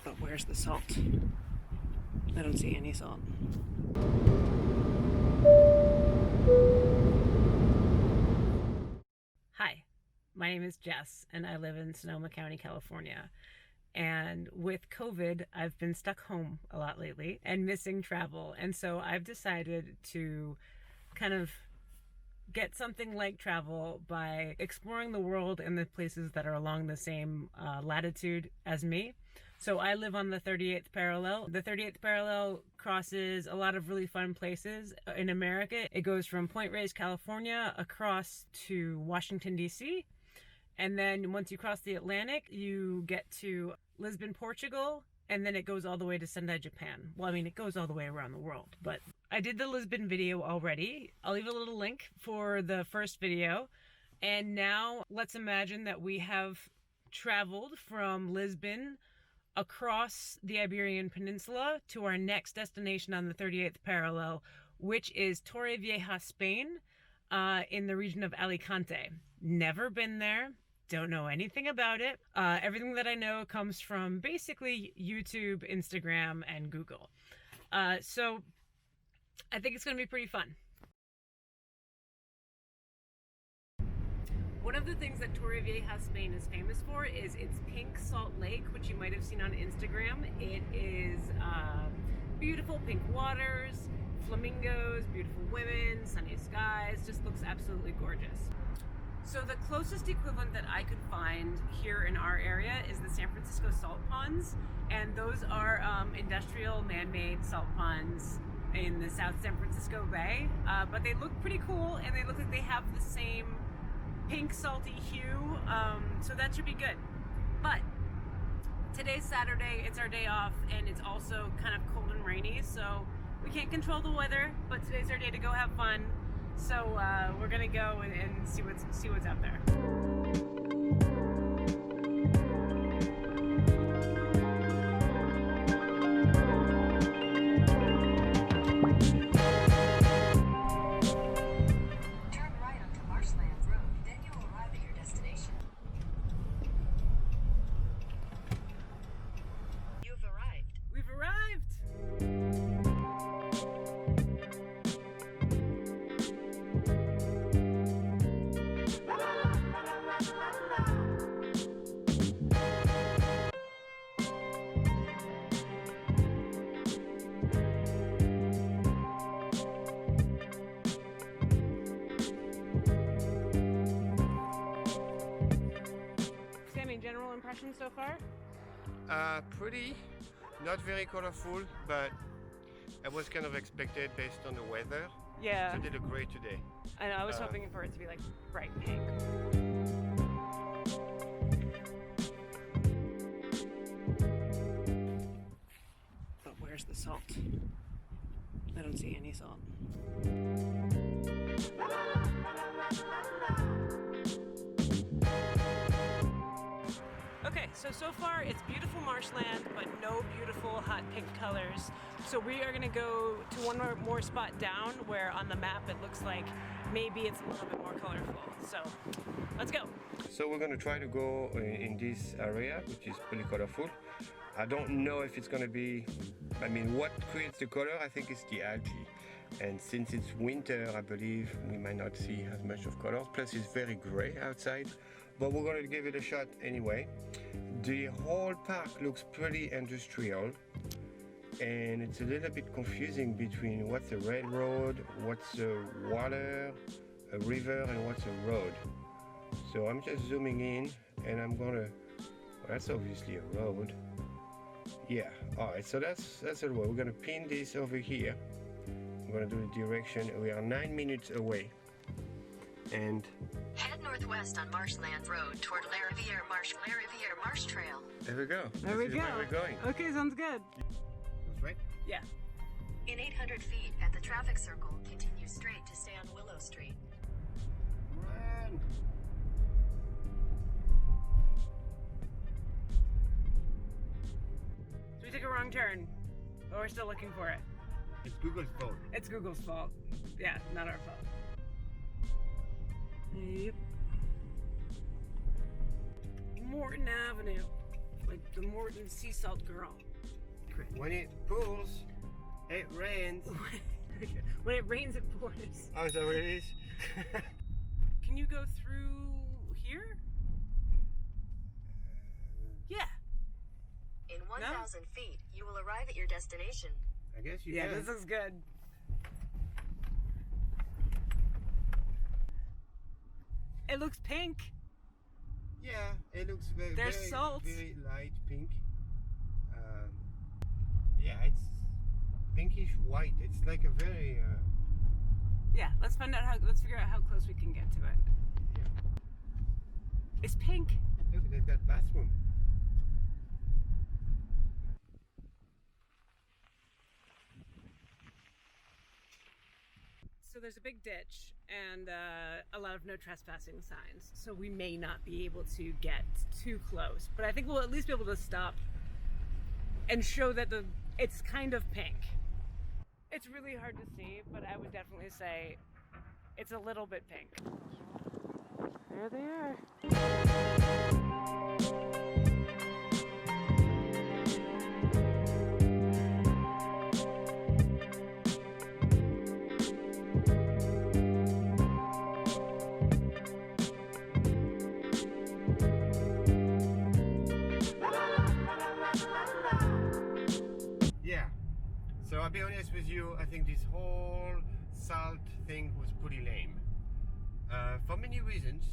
But where's the salt? I don't see any salt. Hi, my name is Jess and I live in Sonoma County, California. And with COVID, I've been stuck home a lot lately and missing travel. And so I've decided to kind of get something like travel by exploring the world and the places that are along the same latitude as me. So I live on the 38th parallel. The 38th parallel crosses a lot of really fun places in America. It goes from Point Reyes, California, across to Washington, D.C. And then once you cross the Atlantic, you get to Lisbon, Portugal, and then it goes all the way to Sendai, Japan. Well, I mean, it goes all the way around the world, but I did the Lisbon video already. I'll leave a little link for the first video. And now let's imagine that we have traveled from Lisbon across the Iberian Peninsula to our next destination on the 38th parallel, which is Torrevieja, Spain, in the region of Alicante. Never been there. Don't know anything about it. Everything that I know comes from basically YouTube, Instagram, and Google. So I think it's going to be pretty fun. One of the things that Torrevieja, Spain is famous for is its pink salt lake, which you might have seen on Instagram. It is beautiful pink waters, flamingos, beautiful women, sunny skies, just looks absolutely gorgeous. So the closest equivalent that I could find here in our area is the San Francisco salt ponds, and those are industrial man-made salt ponds in the South San Francisco Bay, but they look pretty cool and they look like they have the same pink salty hue, so that should be good. But today's Saturday, it's our day off, and it's also kind of cold and rainy, so we can't control the weather, but today's our day to go have fun. So we're gonna go and see what's out there. Turn right onto Marshland Road, then you will arrive at your destination. You've arrived. We've arrived! General impression so far? Pretty, not very colorful, but I was kind of expected based on the weather. Yeah. So they look great today. I know, I was hoping for it to be like bright pink. But where's the salt? I don't see any salt. Okay, so far it's beautiful marshland, but no beautiful hot pink colors. So we are gonna go to one more spot down where on the map it looks like maybe it's a little bit more colorful. So let's go. So we're gonna try to go in this area, which is pretty colorful. I don't know if it's gonna be, I mean, what creates the color, I think it's the algae. And since it's winter, I believe we might not see as much of colors. Plus it's very gray outside, but we're gonna give it a shot anyway. The whole park looks pretty industrial, and it's a little bit confusing between what's a railroad, what's a water, a river, and what's a road. So I'm just zooming in, and I'm gonna, well, that's obviously a road. Yeah, all right, so that's a road. We're gonna pin this over here. I'm gonna do the direction. We are 9 minutes away. And Head northwest on Marshland Road toward La Riviere Marsh Trail. there we go. There we This is go. where we're going. Okay, sounds good. That's right. Yeah. In 800 feet at the traffic circle, continue straight to stay on Willow Street. Run. So we took a wrong turn, but we're still looking for it. It's Google's fault. It's Google's fault. Yeah, not our fault. Yep. Morton Avenue. like the Morton sea salt girl. When it pools, it rains. When it rains, it pours. Oh, is that what it is? Can you go through here? Yeah. In 1,000 feet, you will arrive at your destination. I guess you Yeah, can. this is good. It looks pink. Yeah, it looks very, There's very, salt. very light pink. Yeah, it's pinkish white. It's like a very. Yeah, let's figure out how close we can get to it. Yeah. It's pink. Look, they've got bathroom. So there's a big ditch and a lot of no trespassing signs. So we may not be able to get too close, but I think we'll at least be able to stop and show that it's kind of pink. It's really hard to see, but I would definitely say it's a little bit pink. There they are. Yeah. So I'll be honest with you, I think this whole salt thing was pretty lame. For many reasons.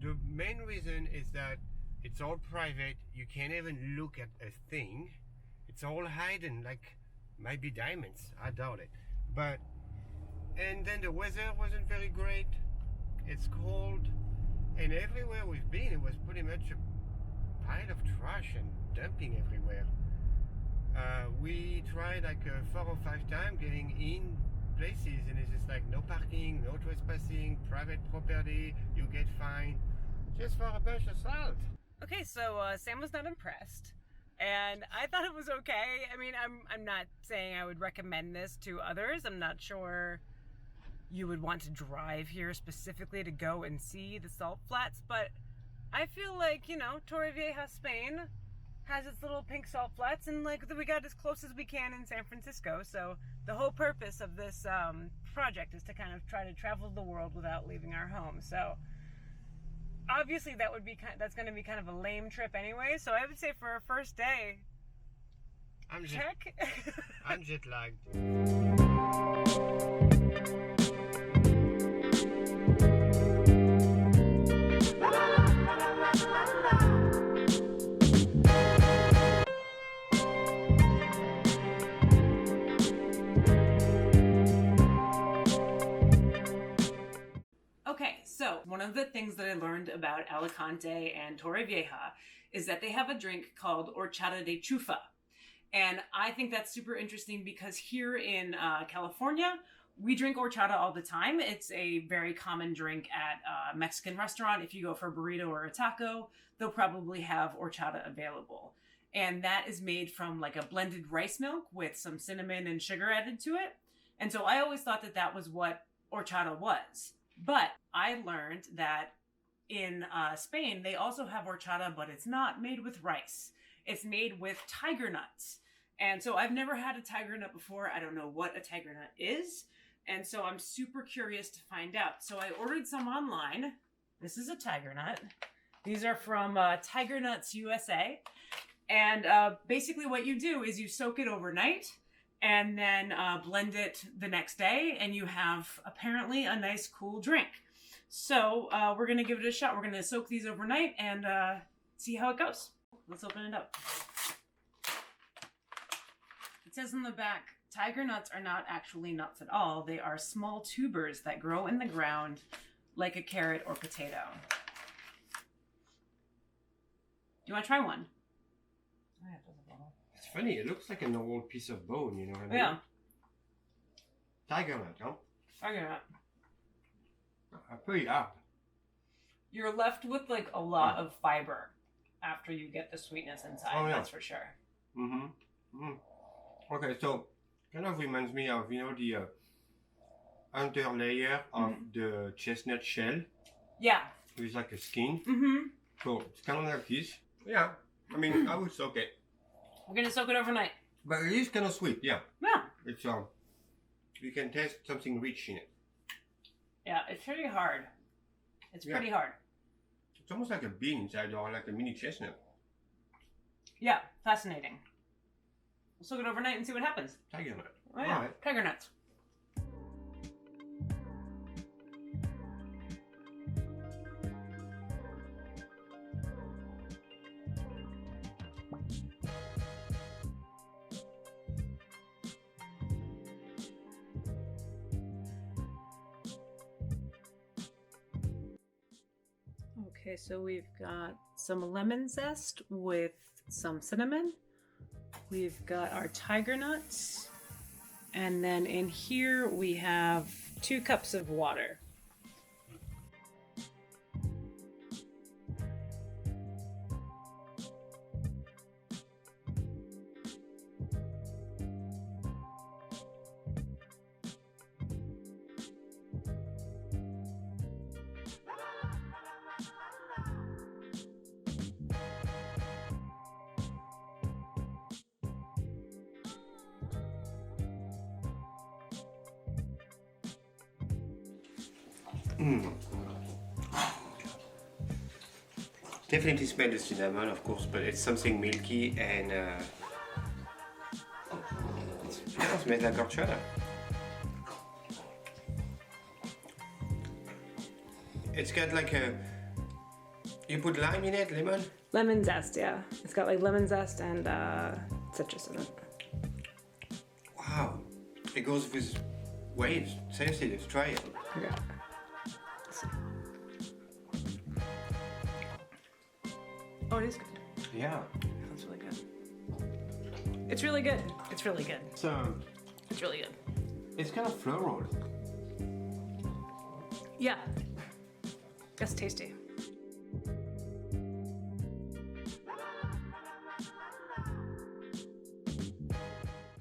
The main reason is that it's all private. You can't even look at a thing. It's all hidden, like might be diamonds. I doubt it. And then the weather wasn't very great. It's cold, and everywhere we've been, it was pretty much a pile of trash and dumping everywhere. We tried like 4 or 5 times getting in places, and it's just like no parking, no trespassing, private property, you get fined just for a bunch of salt. Okay, so Sam was not impressed, and I thought it was okay. I mean, I'm not saying I would recommend this to others. I'm not sure you would want to drive here specifically to go and see the salt flats, but I feel like, you know, Torrevieja, Spain has its little pink salt flats, and like we got as close as we can in San Francisco. So the whole purpose of this project is to kind of try to travel the world without leaving our home. So obviously that's going to be kind of a lame trip anyway. So I would say for a first day, check. I'm jet lagged. Okay, so one of the things that I learned about Alicante and Torrevieja is that they have a drink called Horchata de Chufa. And I think that's super interesting because here in California, we drink horchata all the time. It's a very common drink at a Mexican restaurant. If you go for a burrito or a taco, they'll probably have horchata available. And that is made from like a blended rice milk with some cinnamon and sugar added to it. And so I always thought that that was what horchata was. But I learned that in Spain, they also have horchata, but it's not made with rice. It's made with tiger nuts. And so I've never had a tiger nut before. I don't know what a tiger nut is. And so I'm super curious to find out. So I ordered some online. This is a tiger nut. These are from Tiger Nuts USA. And basically what you do is you soak it overnight and then blend it the next day, and you have apparently a nice cool drink. So we're gonna give it a shot. We're gonna soak these overnight and see how it goes. Let's open it up. It says on the back, tiger nuts are not actually nuts at all. They are small tubers that grow in the ground like a carrot or potato. Do you want to try one? It's funny, it looks like an old piece of bone, you know what I mean? Yeah. Tiger nut, huh? Tiger nut. Pretty up. You're left with like a lot of fiber after you get the sweetness inside. Oh, yeah. That's for sure. Mm-hmm. Mm-hmm. Okay, so kind of reminds me of, you know, the under layer of the chestnut shell. Yeah. With like a skin. Mm-hmm. So it's kind of like this. Yeah. I mean, I would soak it. We're gonna soak it overnight. But it is kind of sweet, yeah. Yeah. It's you can taste something rich in it. Yeah, it's pretty hard. It's pretty hard. It's almost like a bean inside, or like a mini chestnut. Yeah, fascinating. We'll soak it overnight and see what happens. Tiger nut. Oh yeah, Alright. tiger nuts. Okay, so we've got some lemon zest with some cinnamon. We've got our tiger nuts. And then in here we have 2 cups of water. Definitely smell the cinnamon, of course, but it's something milky and it smells like horchata. It's got like you put lime in it, lemon? Lemon zest, yeah. It's got like lemon zest and citrus in it. Wow, it goes with waves. Seriously, let's try it. Okay. Oh, it is good. Yeah. That's really good. It's really good. It's really good. So It's really good. it's kind of floral. Yeah. That's tasty.